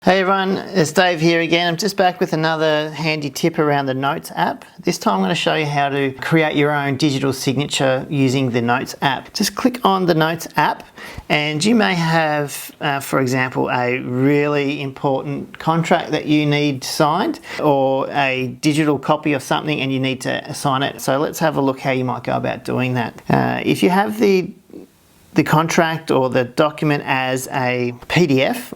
Hey everyone, it's Dave here again. I'm just back with another handy tip around the Notes app. This time I'm going to show you how to create your own digital signature using the Notes app. Just click on the Notes app and you may have, for example, a really important contract that you need signed or a digital copy of something and you need to sign it. So let's have a look how you might go about doing that. If you have the contract or the document as a PDF,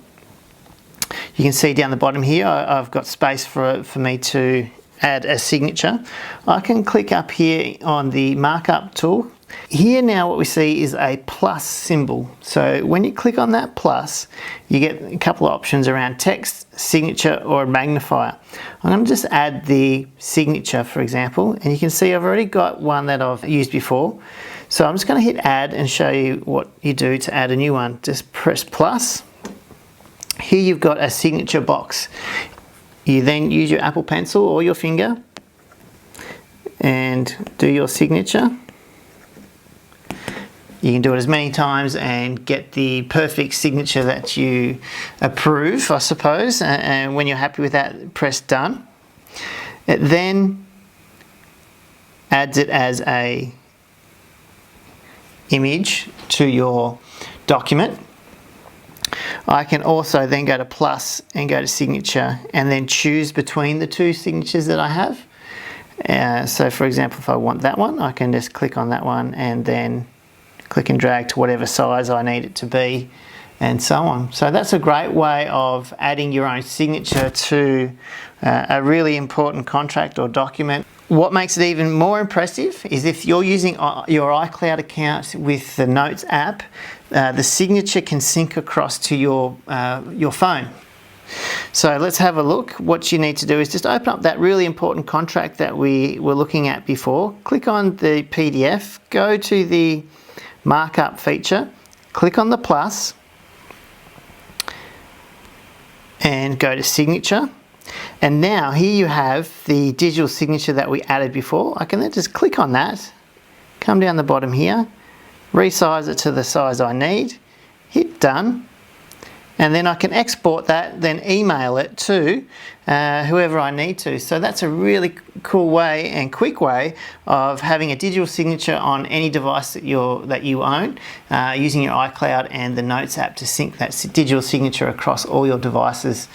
you can see down the bottom here, I've got space for me to add a signature. I can click up here on the markup tool. Here now what we see is a plus symbol. So when you click on that plus, you get a couple of options around text, signature, or a magnifier. I'm going to just add the signature, for example, and you can see I've already got one that I've used before. So I'm just going to hit add and show you what you do to add a new one. Just press plus. Here you've got a signature box. You then use your Apple Pencil or your finger and do your signature. You can do it as many times and get the perfect signature that you approve, I suppose. And when you're happy with that, press done. It then adds it as a image to your document. I can also then go to plus and go to signature and then choose between the two signatures that I have. So for example, if I want that one, I can just click on that one and then click and drag to whatever size I need it to be and so on. So that's a great way of adding your own signature to a really important contract or document. What makes it even more impressive is if you're using your iCloud account with the Notes app, the signature can sync across to your phone. So let's have a look. What you need to do is just open up that really important contract that we were looking at before. Click on the PDF, go to the markup feature, click on the plus, and go to signature. And now here you have the digital signature that we added before. I can then just click on that, come down the bottom here, resize it to the size I need, hit done, and then I can export that, then email it to whoever I need to. So that's a really cool way and quick way of having a digital signature on any device that you own, using your iCloud and the Notes app to sync that digital signature across all your devices.